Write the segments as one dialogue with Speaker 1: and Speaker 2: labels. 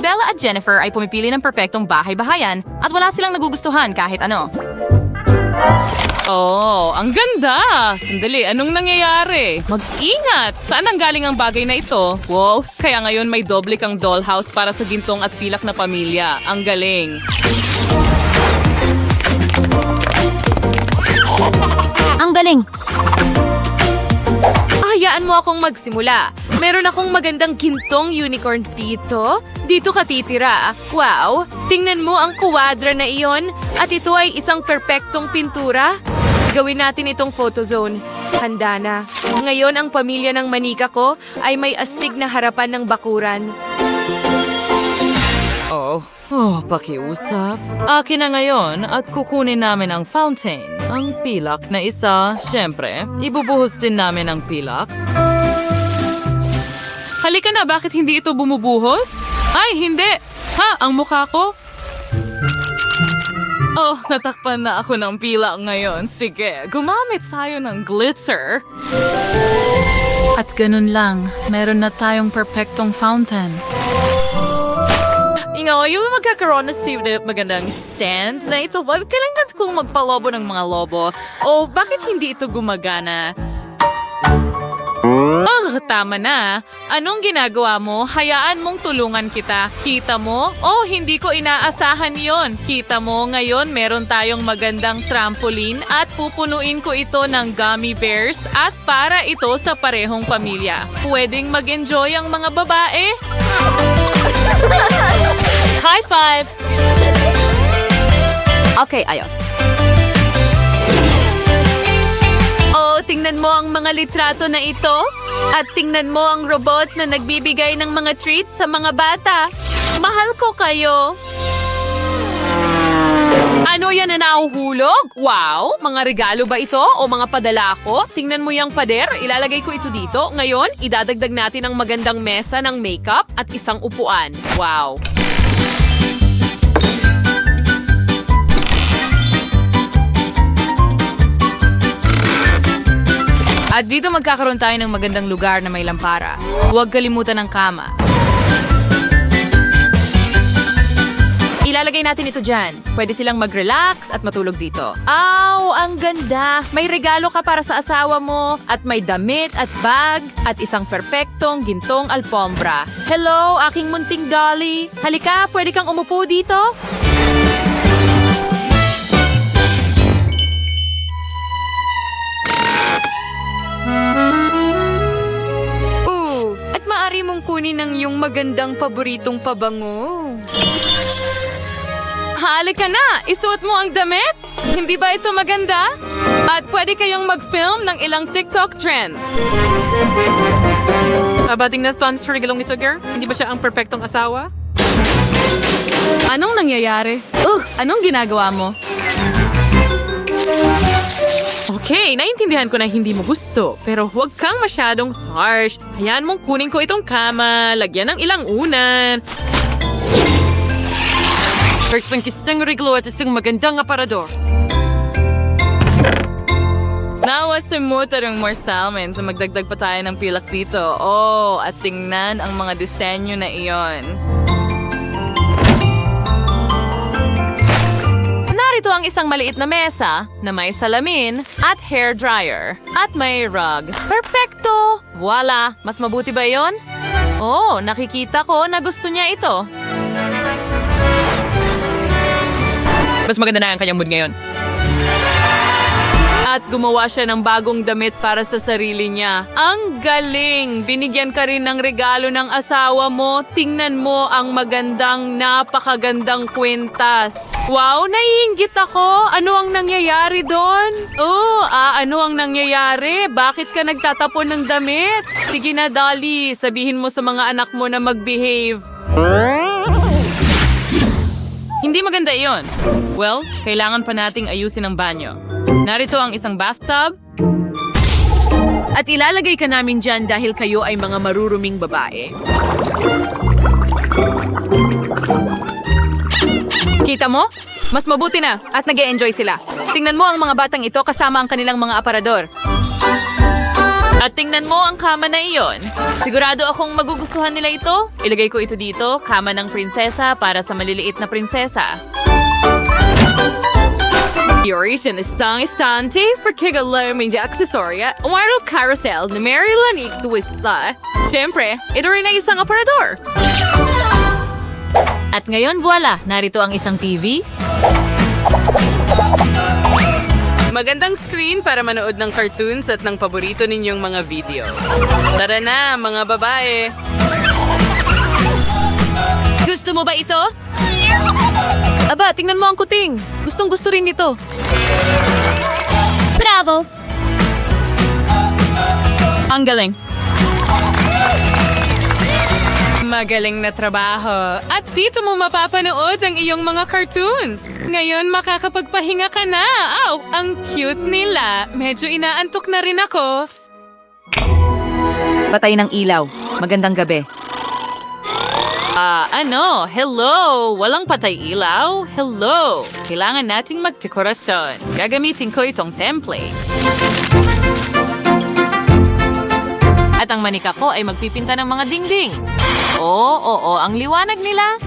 Speaker 1: Bella at Jennifer ay pumipili ng perpektong bahay-bahayan at wala silang nagugustuhan kahit ano.
Speaker 2: Oh, ang ganda! Sandali, anong nangyayari? Mag-ingat! Saan ang galing ang bagay na ito? Wow, kaya ngayon may doble kang dollhouse para sa gintong at pilak na pamilya. Ang galing!
Speaker 1: Ang galing!
Speaker 2: Hayaan mo akong magsimula. Meron akong magandang gintong unicorn dito. Dito ka titira. Wow! Tingnan mo ang kuwadra na iyon. At ito ay isang perpektong pintura. Gawin natin itong photo zone. Handa na. Ngayon ang pamilya ng manika ko ay may astig na harapan ng bakuran.
Speaker 1: Pakiusap. Akin na ngayon at kukunin namin ang fountain. Ang pilak na isa, syempre, ibubuhos din namin ang pilak.
Speaker 2: Halika na, bakit hindi ito bumubuhos? Ay, hindi! Ha, ang mukha ko? Oh, natakpan na ako ng pila ngayon. Sige, gumamit tayo ng glitter.
Speaker 1: At ganun lang, meron na tayong perpektong fountain.
Speaker 2: Ingaw, yung magkakaroon na Steve na magandang stand na ito. Kailangan kong magpalobo ng mga lobo. O bakit hindi ito gumagana? Oh, tama na. Anong ginagawa mo? Hayaan mong tulungan kita. Kita mo? Oh, hindi ko inaasahan yon. Kita mo, ngayon meron tayong magandang trampoline at pupunuin ko ito ng gummy bears at para ito sa parehong pamilya. Pwedeng mag-enjoy ang mga babae. High five!
Speaker 1: Okay, ayos.
Speaker 2: Oh, tingnan mo ang mga litrato na ito. At tingnan mo ang robot na nagbibigay ng mga treats sa mga bata. Mahal ko kayo. Ano yan na nahuhulog? Wow! Mga regalo ba ito o mga padala ko? Tingnan mo yung pader. Ilalagay ko ito dito. Ngayon, idadagdag natin ang magandang mesa ng makeup at isang upuan. Wow!
Speaker 1: At dito magkakaroon tayo ng magandang lugar na may lampara. Huwag kalimutan ang kama. Ilalagay natin ito dyan. Pwede silang mag-relax at matulog dito.
Speaker 2: Aw, ang ganda! May regalo ka para sa asawa mo at may damit at bag at isang perpektong gintong alpombra. Hello, aking munting dolly. Halika, pwede kang umupo dito? At maaari mong kunin ang iyong magandang paboritong pabango. Halika na! Isuot mo ang damit? Hindi ba ito maganda? At pwede kayong mag-film ng ilang TikTok trends. Abating na stunts for regalong ito, girl? Hindi ba siya ang perpektong asawa? Anong nangyayari? Anong ginagawa mo? Okay, naintindihan ko na hindi mo gusto. Pero huwag kang masyadong harsh. Hayaan mong kunin ko itong kama, lagyan ng ilang unan. First pang kisang reglo at isang magandang aparador. Nawas sa mo tarong more salmon so magdagdag pa tayo ng pilak dito. Oh, at tingnan ang mga disenyo na iyon. Narito ang isang maliit na mesa na may salamin at hair dryer at may rug. Perfecto! Voila! Mas mabuti ba yon? Oh, nakikita ko na gusto niya ito. Mas maganda na ang kanyang mood ngayon. At gumawa siya ng bagong damit para sa sarili niya. Ang galing! Binigyan ka rin ng regalo ng asawa mo. Tingnan mo ang magandang, napakagandang kwintas. Wow, naiinggit ako. Ano ang nangyayari doon? Ano ang nangyayari? Bakit ka nagtatapon ng damit? Sige na, Dolly. Sabihin mo sa mga anak mo na mag-behave. Hindi maganda iyon. Well, kailangan pa nating ayusin ang banyo. Narito ang isang bathtub. At ilalagay ka namin dyan dahil kayo ay mga maruruming babae. Kita mo? Mas mabuti na at nag-e-enjoy sila. Tingnan mo ang mga batang ito kasama ang kanilang mga aparador. At tingnan mo ang kama na iyon. Sigurado akong magugustuhan nila ito. Ilagay ko ito dito, kama ng prinsesa para sa maliliit na prinsesa. Yorichan isang istante pagkagalaming di aksesorya. Umaro carousel na Maryland Twista. Siyempre, ito rin ay isang aparador.
Speaker 1: At ngayon, voila, narito ang isang TV.
Speaker 2: Magandang screen para manood ng cartoons at ng paborito ninyong mga video. Tara na, mga babae.
Speaker 1: Gusto mo ba ito?
Speaker 2: Aba, tingnan mo ang kuting. Gustong-gusto rin ito.
Speaker 1: Bravo!
Speaker 2: Ang galing. Magaling na trabaho. At dito mo mapapanood ang iyong mga cartoons. Ngayon makakapagpahinga ka na. Aw, ang cute nila. Medyo inaantok na rin ako.
Speaker 1: Patay ng ilaw. Magandang gabi.
Speaker 2: Hello? Walang patay ilaw? Hello? Kailangan nating magdekorasyon. Gagamitin ko itong template. At ang manika ko ay magpipinta ng mga dingding. Oo, ang liwanag nila.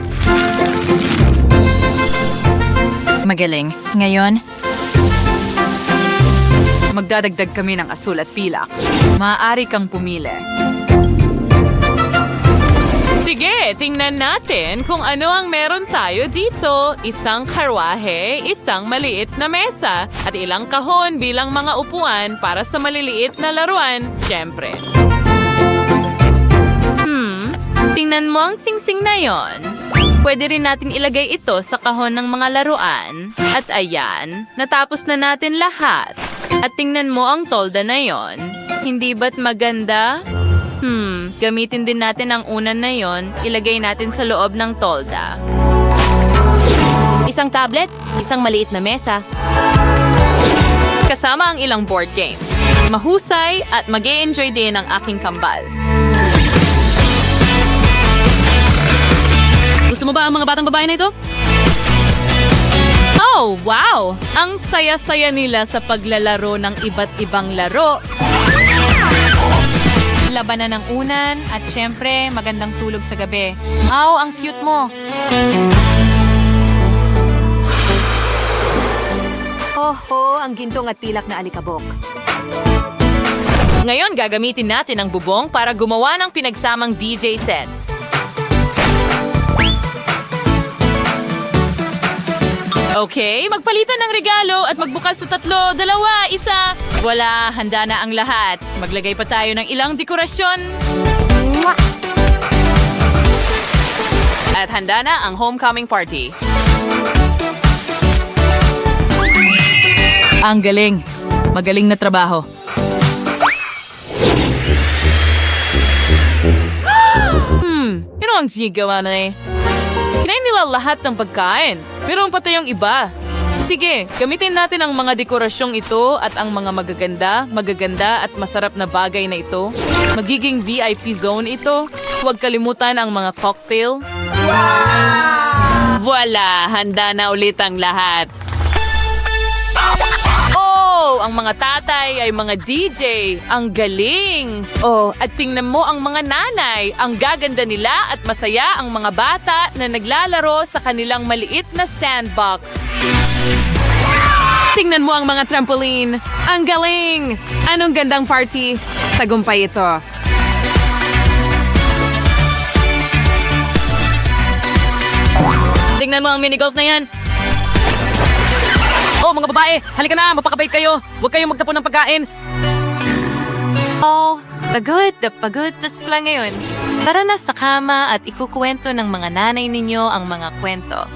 Speaker 1: Magaling. Ngayon,
Speaker 2: Magdadagdag kami ng asul at pilak. Maaari kang pumili. Sige, tingnan natin kung ano ang meron tayo dito. Isang karwahe, isang maliit na mesa, at ilang kahon bilang mga upuan para sa maliliit na laruan, syempre. Tingnan mo ang singsing na yon. Pwede rin natin ilagay ito sa kahon ng mga laruan. At ayan, natapos na natin lahat. At tingnan mo ang tolda na yon. Hindi ba't maganda? Gamitin din natin ang unan na yon, ilagay natin sa loob ng tolda.
Speaker 1: isang tablet, isang maliit na mesa.
Speaker 2: Kasama ang ilang board game. Mahusay at mag-e-enjoy din ang aking kambal.
Speaker 1: Gusto mo ba ang mga batang babae na ito?
Speaker 2: Oh, wow! Ang saya-saya nila sa paglalaro ng iba't ibang laro.
Speaker 1: Labanan ng unan at syempre magandang tulog sa gabi. Aw, ang cute mo.
Speaker 3: Ang gintong at pilak na alikabok.
Speaker 2: Ngayon, gagamitin natin ang bubong para gumawa ng pinagsamang DJ set. Okay, magpalitan ng regalo at magbukas sa 3, 2, 1. Wala, handa na ang lahat. Maglagay pa tayo ng ilang dekorasyon. At handa na ang homecoming party.
Speaker 1: Ang galing. Magaling na trabaho.
Speaker 2: Ano ang sigawa na eh? Kinain nila lahat ng pagkain, pero ang patay ang iba. Sige, gamitin natin ang mga dekorasyong ito at ang mga magaganda at masarap na bagay na ito. Magiging VIP zone ito. Huwag kalimutan ang mga cocktail. Voila! Handa na ulit ang lahat. Oh, ang mga tatay ay mga DJ. Ang galing! Oh, at tingnan mo ang mga nanay. Ang gaganda nila at masaya ang mga bata na naglalaro sa kanilang maliit na sandbox. Tingnan mo ang mga trampoline. Ang galing! Anong gandang party? Tagumpay ito. Tingnan mo ang minigolf na yan. Oh, mga babae, halika na, mapakabait kayo. Huwag kayong magtapon ng pagkain.
Speaker 1: Oh, pagod na sila ngayon. Tara na sa kama at ikukwento ng mga nanay ninyo ang mga kwento.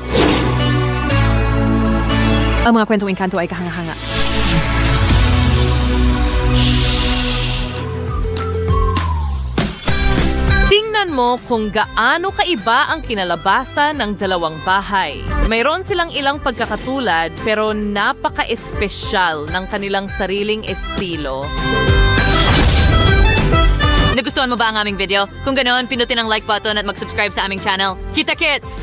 Speaker 3: Ang mga kwentong engkanto ay kahanga-hanga.
Speaker 2: Tingnan mo kung gaano kaiba ang kinalabasan ng dalawang bahay. Mayroon silang ilang pagkakatulad pero napaka-espesyal ng kanilang sariling estilo.
Speaker 1: Nagustuhan mo ba ang aming video? Kung ganoon, pinutin ang like button at mag-subscribe sa aming channel. Kita-kits!